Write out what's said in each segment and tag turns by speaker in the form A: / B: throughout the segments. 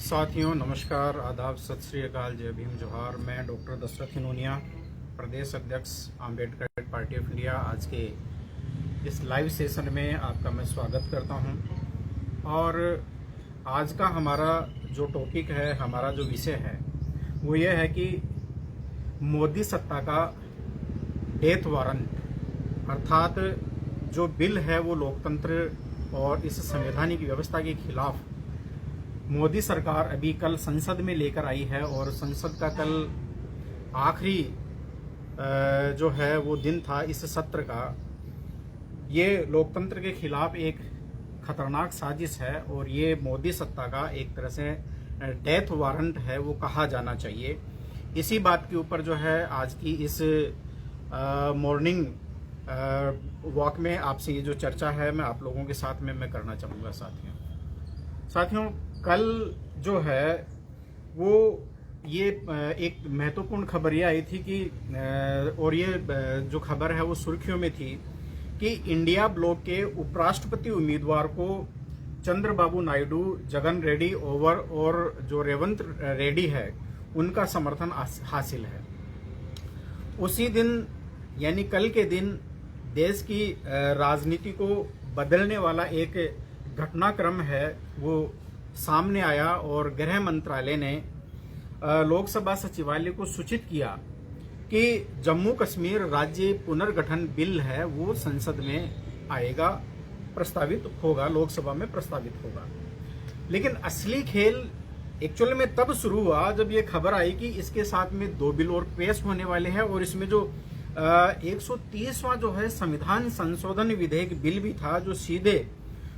A: साथियों नमस्कार, आदाब, सत श्री अकाल, जय भीम, जोहार। मैं डॉक्टर दशरथ हिनोनिया, प्रदेश अध्यक्ष आम्बेडकर पार्टी ऑफ इंडिया। आज के इस लाइव सेशन में आपका मैं स्वागत करता हूं। और आज का हमारा जो टॉपिक है, हमारा जो विषय है, वो ये है कि मोदी सत्ता का डेथ वारंट, अर्थात जो बिल है वो लोकतंत्र और इस संवैधानिक व्यवस्था के खिलाफ मोदी सरकार अभी कल संसद में लेकर आई है। और संसद का कल आखिरी जो है वो दिन था इस सत्र का। ये लोकतंत्र के खिलाफ एक खतरनाक साजिश है और ये मोदी सत्ता का एक तरह से डेथ वारंट है, वो कहा जाना चाहिए। इसी बात के ऊपर जो है आज की इस मॉर्निंग वॉक में आपसे ये जो चर्चा है मैं आप लोगों के साथ में मैं करना चाहूँगा। साथियों कल जो है वो ये एक महत्वपूर्ण खबर ये आई थी कि और ये जो खबर है वो सुर्खियों में थी कि इंडिया ब्लॉक के उपराष्ट्रपति उम्मीदवार को चंद्रबाबू नायडू, जगन रेड्डी और जो रेवंत रेड्डी है उनका समर्थन हासिल है। उसी दिन यानी कल के दिन देश की राजनीति को बदलने वाला एक घटनाक्रम है वो सामने आया और गृह मंत्रालय ने लोकसभा सचिवालय को सूचित किया कि जम्मू कश्मीर राज्य पुनर्गठन बिल है वो संसद में आएगा, प्रस्तावित होगा, लोकसभा में प्रस्तावित होगा। लेकिन असली खेल एक्चुअली में तब शुरू हुआ जब ये खबर आई कि इसके साथ में 2 बिल और पेश होने वाले हैं और इसमें जो 130वां जो है संविधान संशोधन विधेयक बिल भी था, जो सीधे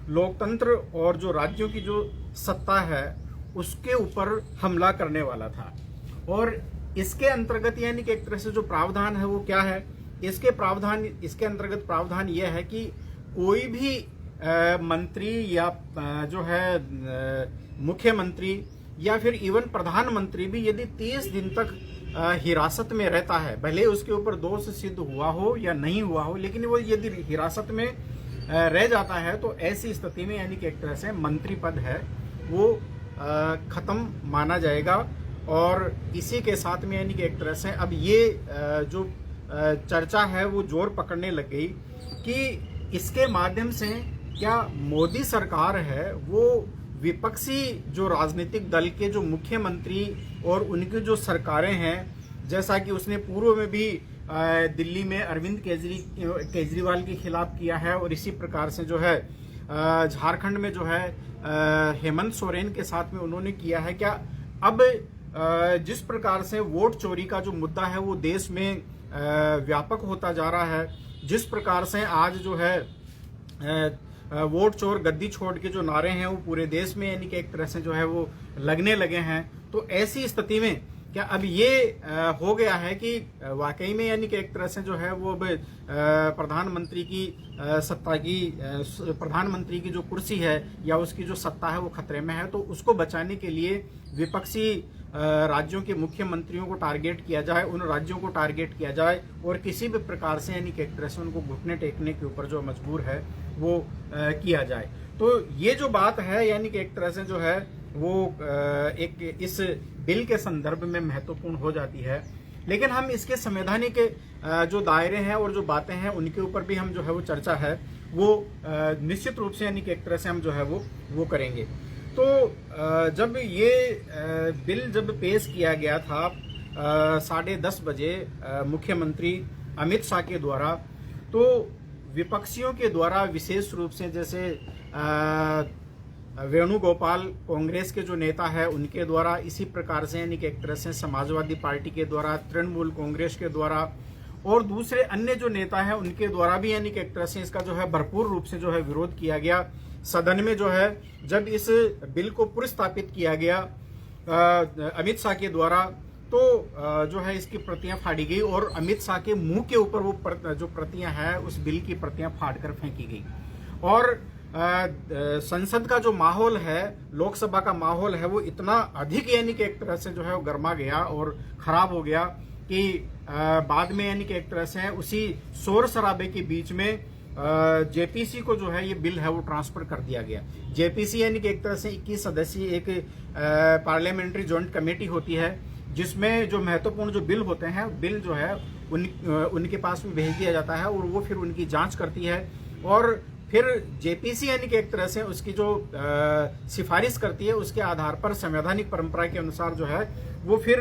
A: लोकतंत्र और जो राज्यों की जो सत्ता है उसके ऊपर हमला करने वाला था। और इसके अंतर्गत यानी कि एक तरह से जो प्रावधान है वो क्या है, इसके अंतर्गत प्रावधान यह है कि कोई भी मंत्री या जो है मुख्यमंत्री या फिर इवन प्रधानमंत्री भी यदि 30 दिन तक हिरासत में रहता है, भले उसके ऊपर दोष सिद्ध हुआ हो या नहीं हुआ हो, लेकिन वो यदि हिरासत में रह जाता है तो ऐसी स्थिति में यानी कि एक तरह से मंत्री पद है वो खत्म माना जाएगा। और इसी के साथ में यानी कि एक तरह से अब ये जो चर्चा है वो जोर पकड़ने लग गई कि इसके माध्यम से क्या मोदी सरकार है वो विपक्षी जो राजनीतिक दल के जो मुख्यमंत्री और उनकी जो सरकारें हैं, जैसा कि उसने पूर्व में भी दिल्ली में अरविंद केजरीवाल के खिलाफ किया है और इसी प्रकार से जो है झारखंड में जो है हेमंत सोरेन के साथ में उन्होंने किया है। क्या अब जिस प्रकार से वोट चोरी का जो मुद्दा है वो देश में व्यापक होता जा रहा है, जिस प्रकार से आज जो है वोट चोर गद्दी छोड़ के जो नारे हैं वो पूरे देश में यानी कि एक तरह से जो है वो लगने लगे हैं, तो ऐसी स्थिति में क्या अब ये हो गया है कि वाकई में यानी कि एक तरह से जो है वो अब प्रधानमंत्री की सत्ता की प्रधानमंत्री की जो कुर्सी है या उसकी जो सत्ता है वो खतरे में है। तो उसको बचाने के लिए विपक्षी राज्यों के मुख्यमंत्रियों को टारगेट किया जाए, उन राज्यों को टारगेट किया जाए और किसी भी प्रकार से यानी कि एक तरह से उनको घुटने टेकने के ऊपर जो मजबूर है वो किया जाए। तो ये जो बात है यानी कि एक तरह से जो है वो एक इस बिल के संदर्भ में महत्वपूर्ण हो जाती है। लेकिन हम इसके संवैधानिक जो दायरे हैं और जो बातें हैं उनके ऊपर भी हम जो है वो चर्चा है वो निश्चित रूप से यानी कि एक तरह से हम जो है वो करेंगे। तो जब ये बिल जब पेश किया गया था 10:30 बजे मुख्यमंत्री अमित शाह के द्वारा, तो विपक्षियों के द्वारा विशेष रूप से जैसे वेणुगोपाल कांग्रेस के जो नेता है उनके द्वारा, इसी प्रकार से यानी कि एक तरह से समाजवादी पार्टी के द्वारा, तृणमूल कांग्रेस के द्वारा और दूसरे अन्य जो नेता है उनके द्वारा भी यानी कि एक तरह से इसका जो है भरपूर रूप से जो है विरोध किया गया। सदन में जो है जब इस बिल को पुरस्तापित किया गया अमित शाह के द्वारा, तो जो है इसकी प्रतियां फाड़ी गई और अमित शाह के मुंह के ऊपर वो जो प्रतियां हैं उस बिल की प्रतियां फाड़कर फेंकी गई। और संसद का जो माहौल है, लोकसभा का माहौल है, वो इतना अधिक यानी कि एक तरह से जो है वो गर्मा गया और खराब हो गया कि बाद में यानी कि एक तरह से उसी शोर शराबे के बीच में जेपीसी को जो है ये बिल है वो ट्रांसफर कर दिया गया। जेपीसी यानी कि एक तरह से 21 सदस्यीय एक पार्लियामेंट्री जॉइंट कमेटी होती है, जिसमें जो महत्वपूर्ण जो बिल होते हैं, बिल जो है उनके पास में भेज दिया जाता है और वो फिर उनकी जांच करती है और फिर जेपीसी यानी कि एक तरह से उसकी जो सिफारिश करती है, उसके आधार पर संवैधानिक परंपरा के अनुसार जो है वो फिर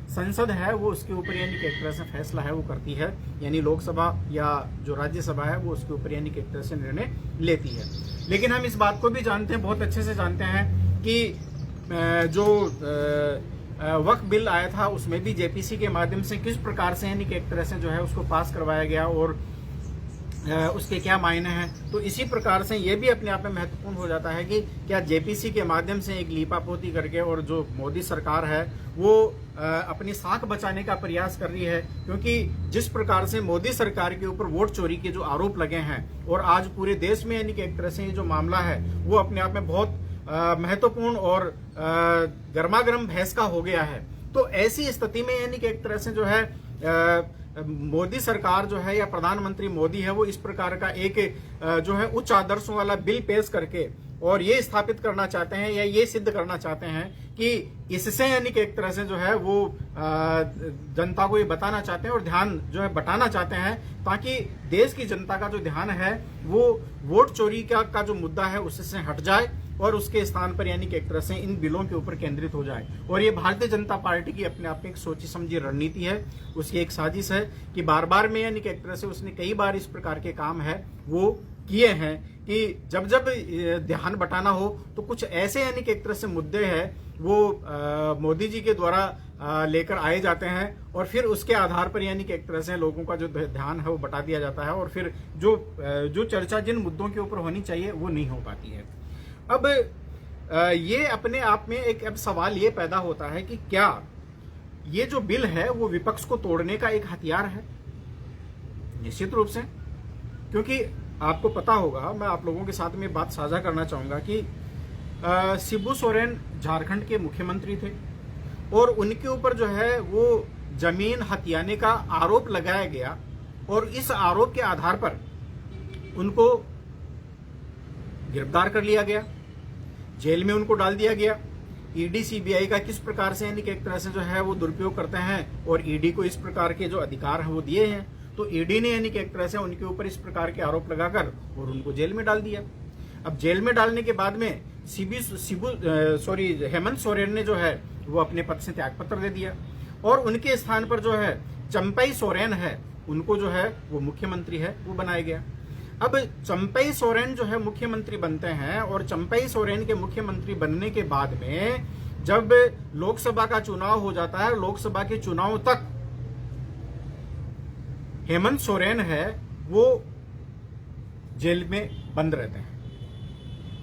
A: संसद है वो उसके ऊपर यानी कि एक तरह से फैसला है वो करती है, यानी लोकसभा या जो राज्यसभा है वो उसके ऊपर यानी कि एक तरह से निर्णय लेती है। लेकिन हम इस बात को भी जानते हैं, बहुत अच्छे से जानते हैं कि जो वक्फ बिल आया था उसमें भी जेपीसी के माध्यम से किस प्रकार से यानी कि एक तरह से जो है उसको पास करवाया गया और उसके क्या मायने हैं। तो इसी प्रकार से ये भी अपने आप में महत्वपूर्ण हो जाता है कि क्या जेपीसी के माध्यम से एक लीपापोती करके और जो मोदी सरकार है वो अपनी साख बचाने का प्रयास कर रही है, क्योंकि जिस प्रकार से मोदी सरकार के ऊपर वोट चोरी के जो आरोप लगे हैं और आज पूरे देश में यानी कि एक तरह से ये जो मामला है वो अपने आप में बहुत महत्वपूर्ण और गर्मागर्म बहस का हो गया है। तो ऐसी स्थिति में यानी कि एक तरह से जो है मोदी सरकार जो है या प्रधानमंत्री मोदी है वो इस प्रकार का एक जो है उच्च आदर्शों वाला बिल पेश करके और ये स्थापित करना चाहते हैं या ये सिद्ध करना चाहते हैं कि इससे यानी कि एक तरह से जो है वो जनता को ये बताना चाहते हैं और ध्यान जो है बटाना चाहते हैं, ताकि देश की जनता का जो ध्यान है वो वोट चोरी का जो मुद्दा है उससे हट जाए और उसके स्थान पर यानी कि एक तरह से इन बिलों के ऊपर केंद्रित हो जाए। और ये भारतीय जनता पार्टी की अपने आप में एक सोची समझी रणनीति है, उसकी एक साजिश है कि बार बार में यानी कि एक तरह से उसने कई बार इस प्रकार के काम है वो किए हैं कि जब जब ध्यान बटाना हो तो कुछ ऐसे यानी कि एक तरह से मुद्दे हैं वो मोदी जी के द्वारा लेकर आए जाते हैं और फिर उसके आधार पर यानी कि एक तरह से लोगों का जो ध्यान है वो बटा दिया जाता है और फिर जो चर्चा जिन मुद्दों के ऊपर होनी चाहिए वो नहीं हो पाती है। अब ये अपने आप में एक अब सवाल ये पैदा होता है कि क्या ये जो बिल है वो विपक्ष को तोड़ने का एक हथियार है? निश्चित रूप से, क्योंकि आपको पता होगा, मैं आप लोगों के साथ में बात साझा करना चाहूंगा कि शिबू सोरेन झारखंड के मुख्यमंत्री थे और उनके ऊपर जो है वो जमीन हथियाने का आरोप लगाया गया और इस आरोप के आधार पर उनको गिरफ्तार कर लिया गया, जेल में उनको डाल दिया गया। ईडी सीबीआई का किस प्रकार से यानी कि एक तरह से जो है वो दुरुपयोग करते हैं और ईडी को इस प्रकार के जो अधिकार है वो दिए हैं, तो ईडी ने यानी कि एक तरह से उनके ऊपर इस प्रकार के आरोप लगाकर और उनको जेल में डाल दिया। अब जेल में डालने के बाद में हेमंत सोरेन ने जो है वो अपने पद से त्यागपत्र दे दिया और उनके स्थान पर जो है चंपई सोरेन है उनको जो है वो मुख्यमंत्री है वो बनाया गया। अब चंपई सोरेन जो है मुख्यमंत्री बनते हैं और चंपई सोरेन के मुख्यमंत्री बनने के बाद में जब लोकसभा का चुनाव हो जाता है, लोकसभा के चुनाव तक हेमंत सोरेन है वो जेल में बंद रहते हैं।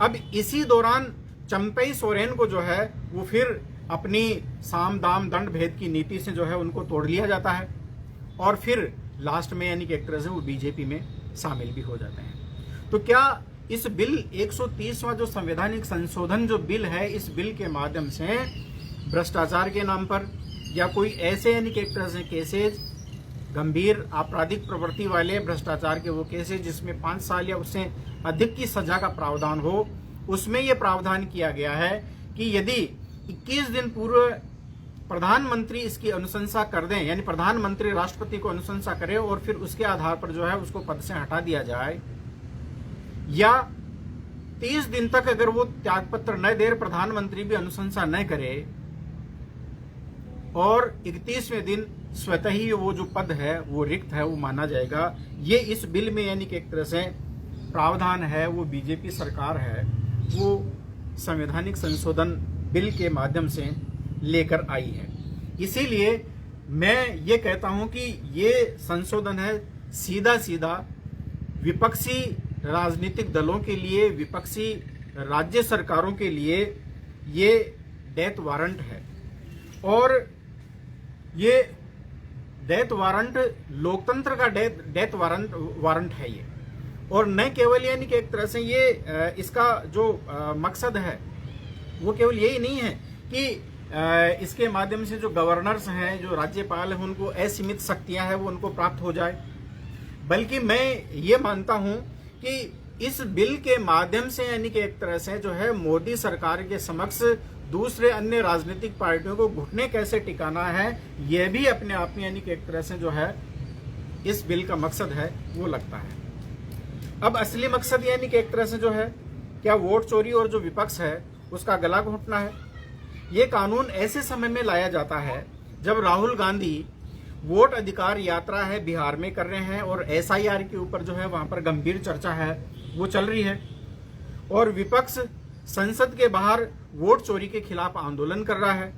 A: अब इसी दौरान चंपई सोरेन को जो है वो फिर अपनी साम दाम दंड भेद की नीति से जो है उनको तोड़ लिया जाता है और फिर लास्ट में यानी कि एक तरह से वो बीजेपी में शामिल भी हो जाते हैं। तो क्या इस बिल 130वां जो संवैधानिक संशोधन जो बिल है, इस बिल के माध्यम से भ्रष्टाचार के नाम पर या कोई ऐसे यानी कि एक तरह से केसेज, गंभीर आपराधिक प्रवृत्ति वाले भ्रष्टाचार के वो केसेज जिसमें 5 साल या उससे अधिक की सजा का प्रावधान हो, उसमें यह प्रावधान किया गया है कि यदि 21 दिन पूर्व प्रधानमंत्री इसकी अनुशंसा कर दें, यानी प्रधानमंत्री राष्ट्रपति को अनुशंसा करे और फिर उसके आधार पर जो है उसको पद से हटा दिया जाए, या 30 दिन तक अगर वो त्यागपत्र न दे, प्रधानमंत्री भी अनुशंसा न करे और 31वें दिन स्वतः ही वो जो पद है वो रिक्त है वो माना जाएगा। ये इस बिल में यानी कि एक तरह से प्रावधान है वो बीजेपी सरकार है वो संवैधानिक संशोधन बिल के माध्यम से लेकर आई है। इसीलिए मैं ये कहता हूं कि ये संशोधन है सीधा सीधा विपक्षी राजनीतिक दलों के लिए, विपक्षी राज्य सरकारों के लिए ये डेथ वारंट है और ये डेथ वारंट लोकतंत्र का डेथ वारंट है ये। और न केवल यानी कि एक तरह से ये इसका जो मकसद है वो केवल यही नहीं है कि इसके माध्यम से जो गवर्नर्स हैं, जो राज्यपाल हैं, उनको असीमित शक्तियां हैं वो उनको प्राप्त हो जाए, बल्कि मैं ये मानता हूं कि इस बिल के माध्यम से यानी कि एक तरह से जो है मोदी सरकार के समक्ष दूसरे अन्य राजनीतिक पार्टियों को घुटने कैसे टिकाना है, यह भी अपने आप में यानी कि एक तरह से जो है इस बिल का मकसद है वो लगता है। अब असली मकसद यानी कि एक तरह से जो है क्या वोट चोरी और जो विपक्ष है उसका गला घोंटना है। ये कानून ऐसे समय में लाया जाता है जब राहुल गांधी वोट अधिकार यात्रा है बिहार में कर रहे हैं और SIR के ऊपर जो है वहां पर गंभीर चर्चा है वो चल रही है, और विपक्ष संसद के बाहर वोट चोरी के खिलाफ आंदोलन कर रहा है,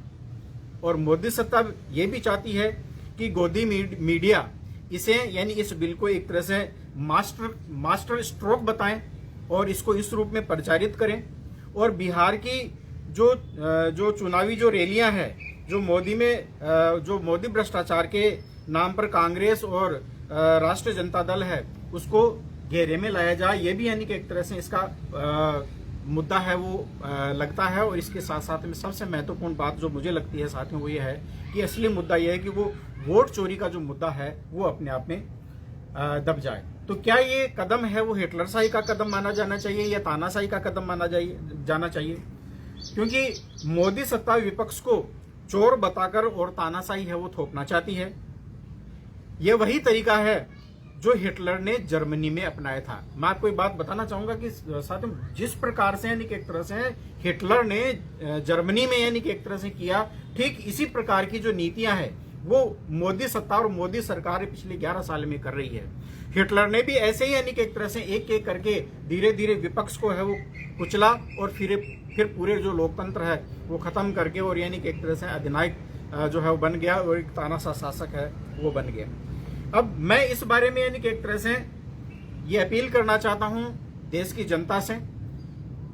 A: और मोदी सत्ता ये भी चाहती है कि गोदी मीडिया इसे यानी इस बिल को एक तरह से मास्टर स्ट्रोक बताएं और इसको इस रूप में प्रचारित करें, और बिहार की जो चुनावी जो रैलियां हैं जो मोदी भ्रष्टाचार के नाम पर कांग्रेस और राष्ट्रीय जनता दल है उसको घेरे में लाया जाए, ये भी यानी कि एक तरह से इसका मुद्दा है वो लगता है। और इसके साथ साथ में सबसे महत्वपूर्ण बात जो मुझे लगती है साथियों वो ये है कि असली मुद्दा ये है कि वो वोट चोरी का जो मुद्दा है वो अपने आप में दब जाए। तो क्या ये कदम है वो हिटलरशाही का कदम माना जाना चाहिए या तानाशाही का कदम माना जाना चाहिए? क्योंकि मोदी सत्ता विपक्ष को चोर बताकर और तानाशाही है वो थोपना चाहती है। यह वही तरीका है जो हिटलर ने जर्मनी में अपनाया था। मैं आपको एक बात बताना चाहूंगा कि साथियों जिस प्रकार से यानी कि एक तरह से हिटलर ने जर्मनी में यानी कि एक तरह से किया, ठीक इसी प्रकार की जो नीतियां हैं वो मोदी सत्ता और मोदी सरकार पिछले 11 साल में कर रही है। हिटलर ने भी ऐसे ही यानी कि एक तरह से एक एक करके धीरे धीरे विपक्ष को है वो कुचला और फिर पूरे जो लोकतंत्र है वो खत्म करके और यानी कि एक तरह से अधिनायक जो है वो बन गया और एक तानाशाह शासक है वो बन गया। अब मैं इस बारे में यानी कि एक तरह से ये अपील करना चाहता हूं देश की जनता से,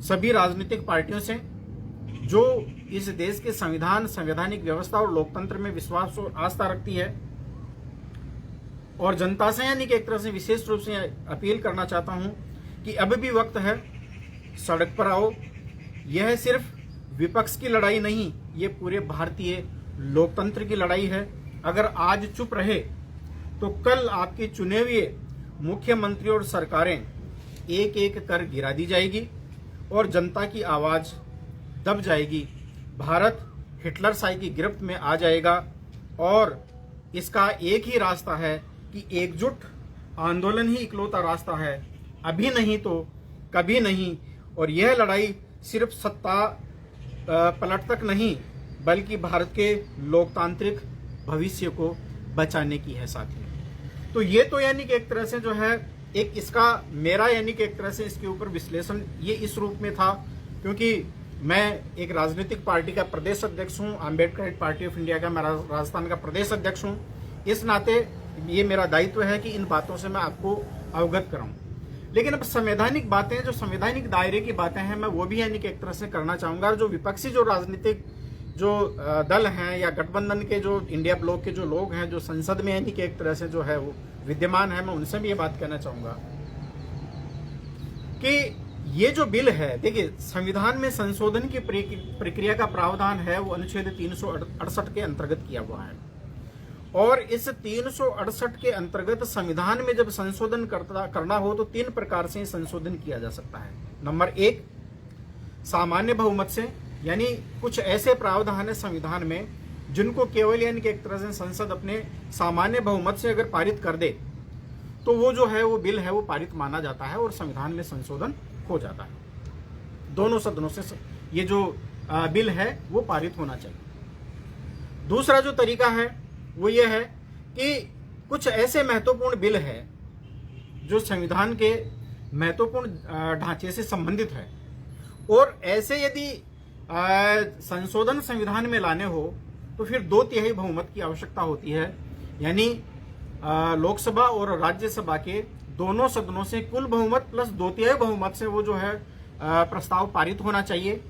A: सभी राजनीतिक पार्टियों से जो इस देश के संवैधानिक व्यवस्था और लोकतंत्र में विश्वास और आस्था रखती है, और जनता से यानी कि एक तरह से विशेष रूप से अपील करना चाहता हूं कि अब भी वक्त है, सड़क पर आओ। यह सिर्फ विपक्ष की लड़ाई नहीं, ये पूरे भारतीय लोकतंत्र की लड़ाई है। अगर आज चुप रहे तो कल आपके चुने हुए मुख्यमंत्री और सरकारें एक एक कर गिरा दी जाएगी और जनता की आवाज दब जाएगी। भारत हिटलरशाही की गिरफ्त में आ जाएगा और इसका एक ही रास्ता है कि एकजुट आंदोलन ही इकलौता रास्ता है, अभी नहीं तो कभी नहीं। और यह लड़ाई सिर्फ सत्ता पलट तक नहीं बल्कि भारत के लोकतांत्रिक भविष्य को बचाने की है साथियों। तो ये तो यानी कि एक तरह से जो है एक इसका मेरा यानी कि एक तरह से इसके ऊपर विश्लेषण ये इस रूप में था, क्योंकि मैं एक राजनीतिक पार्टी का प्रदेश अध्यक्ष हूं, अम्बेडकर पार्टी ऑफ इंडिया का मैं राजस्थान का प्रदेश अध्यक्ष हूं। इस नाते ये मेरा दायित्व है कि इन बातों से मैं आपको अवगत कराऊं। लेकिन अब संवैधानिक बातें, जो संवैधानिक दायरे की बातें हैं, मैं वो भी यानी कि एक तरह से करना चाहूंगा। जो विपक्षी जो राजनीतिक जो दल हैं या गठबंधन के जो इंडिया ब्लॉक के जो लोग हैं जो संसद में यानी कि एक तरह से जो है वो विद्यमान है, मैं उनसे भी ये बात कहना चाहूंगा कि ये जो बिल है, देखिए संविधान में संशोधन की प्रक्रिया का प्रावधान है वो अनुच्छेद 368 के अंतर्गत किया हुआ है। और इस 368 के अंतर्गत संविधान में जब संशोधन करना हो तो 3 प्रकार से संशोधन किया जा सकता है। नंबर 1 सामान्य बहुमत से, यानी कुछ ऐसे प्रावधान है संविधान में जिनको केवल यानी कि एक तरह से संसद अपने सामान्य बहुमत से अगर पारित कर दे तो वो जो है वो बिल है वो पारित माना जाता है और संविधान में संशोधन हो जाता है। दोनों सदनों से ये जो बिल है वो पारित होना चाहिए। दूसरा जो तरीका है वो ये है कि कुछ ऐसे महत्वपूर्ण बिल है जो संविधान के महत्वपूर्ण ढांचे से संबंधित है, और ऐसे यदि संशोधन संविधान में लाने हो तो फिर 2/3 बहुमत की आवश्यकता होती है, यानी लोकसभा और राज्यसभा के दोनों सदनों से कुल बहुमत प्लस 2/3 बहुमत से वो जो है प्रस्ताव पारित होना चाहिए।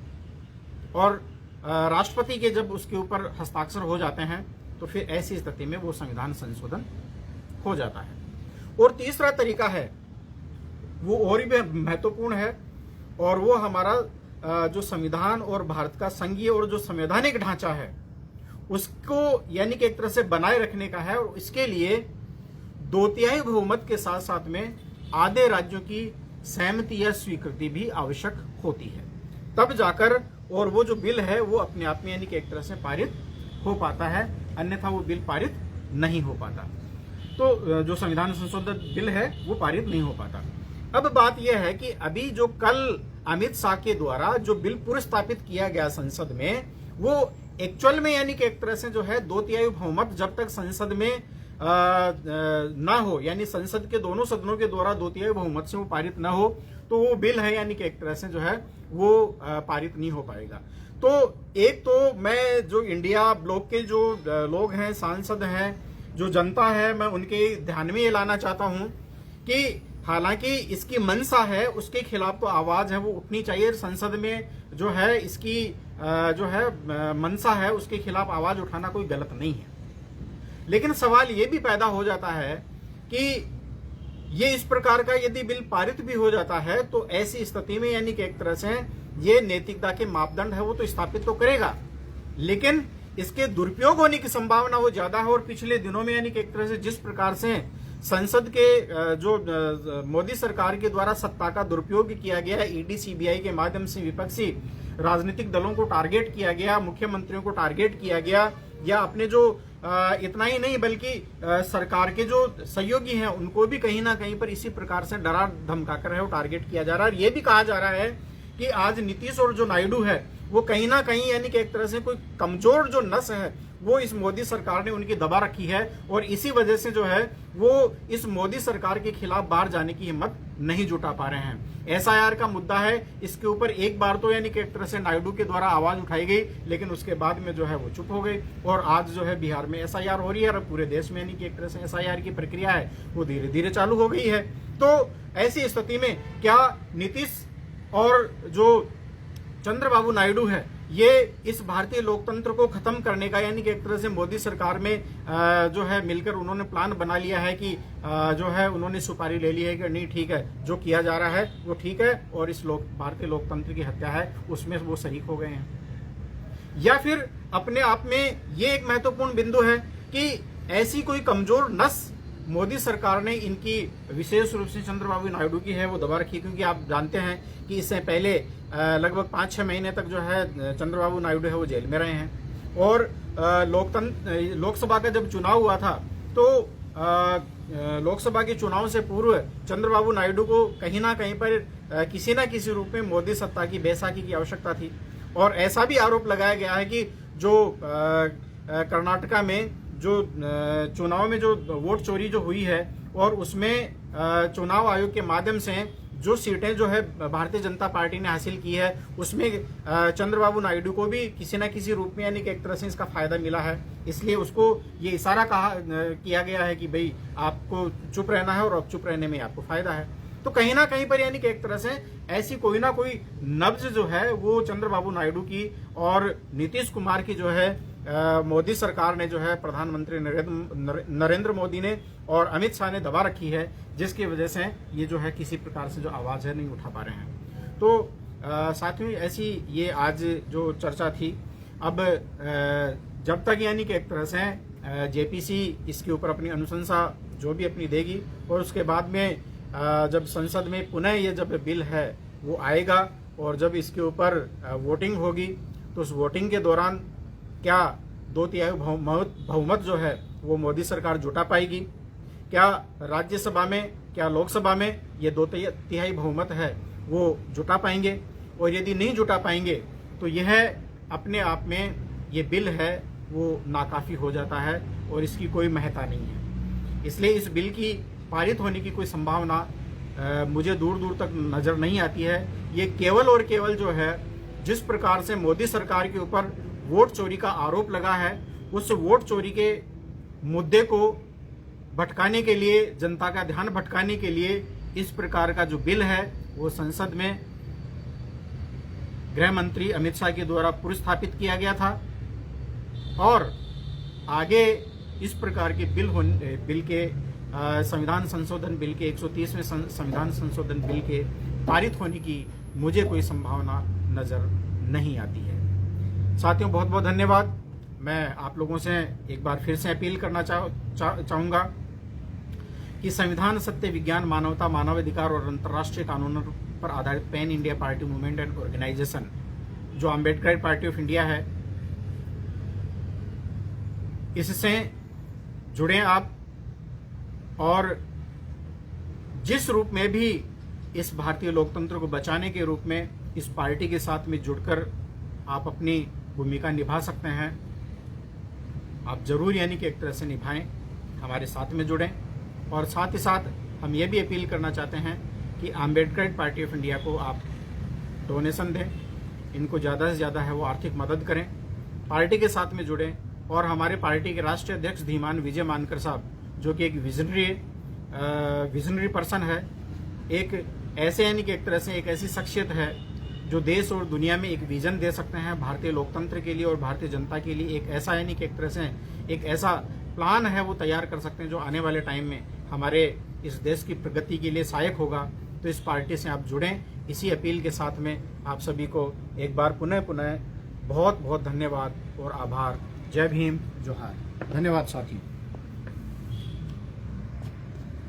A: और राष्ट्रपति के जब उसके ऊपर हस्ताक्षर हो जाते हैं तो फिर ऐसी स्थिति में वो संविधान संशोधन हो जाता है। और तीसरा तरीका है वो और भी महत्वपूर्ण है, और वो हमारा जो संविधान और भारत का संघीय और जो संवैधानिक ढांचा है उसको यानी कि एक तरह से बनाए रखने का है। और इसके लिए 2/3 बहुमत के साथ साथ में आधे राज्यों की सहमति या स्वीकृति भी आवश्यक होती है, तब जाकर और वो जो बिल है वो अपने आप में यानी कि एक तरह से पारित हो पाता है, अन्यथा वो बिल पारित नहीं हो पाता। तो जो संविधान संशोधन बिल है वो पारित नहीं हो पाता। अब बात यह है कि अभी जो कल अमित शाह के द्वारा जो बिल पुरस्तापित किया गया संसद में, वो एक्चुअल में यानी कि एक तरह से जो है 2/3 बहुमत जब तक संसद में ना हो, यानी संसद के दोनों सदनों के द्वारा 2/3 बहुमत से वो पारित ना हो, तो वो बिल है यानी कि एक तरह से जो है वो पारित नहीं हो पाएगा। तो एक तो मैं जो इंडिया ब्लॉक के जो लोग हैं, सांसद हैं, जो जनता है, मैं उनके ध्यान में ये लाना चाहता हूं कि हालांकि इसकी मंशा है, उसके खिलाफ तो आवाज है वो उठनी चाहिए। संसद में जो है इसकी जो है मंशा है, उसके खिलाफ आवाज उठाना कोई गलत नहीं है। लेकिन सवाल ये भी पैदा हो जाता है कि ये इस प्रकार का यदि बिल पारित भी हो जाता है तो ऐसी स्थिति में यानी कि एक तरह से ये नैतिकता के मापदंड है वो तो स्थापित तो करेगा, लेकिन इसके दुरुपयोग होने की संभावना वो ज्यादा है। और पिछले दिनों में यानी कि एक तरह से जिस प्रकार से संसद के जो मोदी सरकार के द्वारा सत्ता का दुरुपयोग किया गया है, ईडी सीबीआई के माध्यम से विपक्षी राजनीतिक दलों को टारगेट किया गया, मुख्यमंत्रियों को टारगेट किया गया, या अपने जो इतना ही नहीं बल्कि सरकार के जो सहयोगी हैं उनको भी कहीं ना कहीं पर इसी प्रकार से डरा धमकाकर है वो टारगेट किया जा रहा है। और ये भी कहा जा रहा है कि आज नीतीश और जो नायडू है वो कहीं ना कहीं यानी कि एक तरह से कोई कमजोर जो नस है वो इस मोदी सरकार ने उनकी दबा रखी है, और इसी वजह से जो है वो इस मोदी सरकार के खिलाफ बाहर जाने की हिम्मत नहीं जुटा पा रहे हैं। एसआईआर का मुद्दा है, इसके ऊपर एक बार तो यानी कि एक तरह से नायडू के द्वारा आवाज उठाई गई, लेकिन उसके बाद में जो है वो चुप हो गई। और आज जो है बिहार में एसआईआर हो रही है और पूरे देश में यानी कि एक तरह से एसआईआर की प्रक्रिया है वो धीरे धीरे चालू हो गई है। तो ऐसी स्थिति में क्या नीतीश और जो चंद्रबाबू नायडू है ये इस भारतीय लोकतंत्र को खत्म करने का यानी कि एक तरह से मोदी सरकार में जो है मिलकर उन्होंने प्लान बना लिया है कि जो है उन्होंने सुपारी ले ली है कि नहीं ठीक है जो किया जा रहा है वो ठीक है, और इस भारतीय लोकतंत्र की हत्या है उसमें वो शरीक हो गए हैं। या फिर अपने आप में ये एक महत्वपूर्ण बिंदु है कि ऐसी कोई कमजोर नस मोदी सरकार ने इनकी विशेष रूप से चंद्रबाबू नायडू की है वो दबा रखी, क्योंकि आप जानते हैं कि इससे पहले लगभग 5-6 महीने तक जो है चंद्रबाबू नायडू है वो जेल में रहे हैं। और लोकसभा का जब चुनाव हुआ था तो लोकसभा के चुनाव से पूर्व चंद्रबाबू नायडू को कहीं ना कहीं पर किसी ना किसी रूप में मोदी सत्ता की बैसाखी की आवश्यकता थी। और ऐसा भी आरोप लगाया गया है कि जो कर्नाटका में जो चुनाव में जो वोट चोरी जो हुई है और उसमें चुनाव आयोग के माध्यम से जो सीटें जो है भारतीय जनता पार्टी ने हासिल की है उसमें चंद्रबाबू नायडू को भी किसी न किसी रूप में यानी कि एक तरह से इसका फायदा मिला है, इसलिए उसको ये इशारा किया गया है कि भाई आपको चुप रहना है और अब चुप रहने में आपको फायदा है। तो कहीं ना कहीं पर यानी कि एक तरह से ऐसी कोई ना कोई नब्ज जो है वो चंद्रबाबू नायडू की और नीतीश कुमार की जो है मोदी सरकार ने जो है प्रधानमंत्री नरेंद्र मोदी ने और अमित शाह ने दबा रखी है, जिसकी वजह से ये जो है किसी प्रकार से जो आवाज है नहीं उठा पा रहे हैं। तो साथियों ऐसी ये आज जो चर्चा थी। अब जब तक यानी कि एक तरह से जेपीसी इसके ऊपर अपनी अनुशंसा जो भी अपनी देगी और उसके बाद में जब संसद में पुनः ये जब बिल है वो आएगा और जब इसके ऊपर वोटिंग होगी तो उस वोटिंग के दौरान क्या 2/3 बहुमत जो है वो मोदी सरकार जुटा पाएगी, क्या राज्यसभा में क्या लोकसभा में ये 2/3 बहुमत है वो जुटा पाएंगे, और यदि नहीं जुटा पाएंगे तो यह अपने आप में ये बिल है वो नाकाफी हो जाता है और इसकी कोई महत्ता नहीं है। इसलिए इस बिल की पारित होने की कोई संभावना मुझे दूर दूर तक नजर नहीं आती है। ये केवल और केवल जो है जिस प्रकार से मोदी सरकार के ऊपर वोट चोरी का आरोप लगा है उस वोट चोरी के मुद्दे को भटकाने के लिए, जनता का ध्यान भटकाने के लिए इस प्रकार का जो बिल है वो संसद में गृह मंत्री अमित शाह के द्वारा पुरस्थापित किया गया था। और आगे इस प्रकार के बिल के संविधान संशोधन बिल के 130वें संविधान संशोधन बिल के पारित होने की मुझे कोई संभावना नजर नहीं आती है। साथियों बहुत बहुत धन्यवाद। मैं आप लोगों से एक बार फिर से अपील करना चाहूंगा कि संविधान, सत्य, विज्ञान, मानवता, मानवाधिकार और अंतर्राष्ट्रीय कानूनों पर आधारित pan India party movement and organisation जो अम्बेडकर पार्टी ऑफ इंडिया है, इससे जुड़े आप और जिस रूप में भी इस भारतीय लोकतंत्र को बचाने के रूप में इस पार्टी के साथ में जुड़कर आप अपनी भूमिका निभा सकते हैं, आप जरूर यानी कि एक तरह से निभाएं, हमारे साथ में जुड़ें। और साथ ही साथ हम ये भी अपील करना चाहते हैं कि अम्बेडकर पार्टी ऑफ इंडिया को आप डोनेशन दें, इनको ज़्यादा से ज़्यादा है वो आर्थिक मदद करें, पार्टी के साथ में जुड़ें। और हमारे पार्टी के राष्ट्रीय अध्यक्ष धीमान विजय मानकर साहब, जो कि एक विजनरी पर्सन है, एक ऐसे यानी कि एक तरह से एक ऐसी शख्सियत है जो देश और दुनिया में एक विजन दे सकते हैं भारतीय लोकतंत्र के लिए और भारतीय जनता के लिए। एक ऐसा यानी कि एक तरह से एक ऐसा प्लान है वो तैयार कर सकते हैं जो आने वाले टाइम में हमारे इस देश की प्रगति के लिए सहायक होगा। तो इस पार्टी से आप जुड़ें, इसी अपील के साथ में आप सभी को एक बार पुनः बहुत बहुत धन्यवाद और आभार। जय भीम, जोहार। धन्यवाद साथी।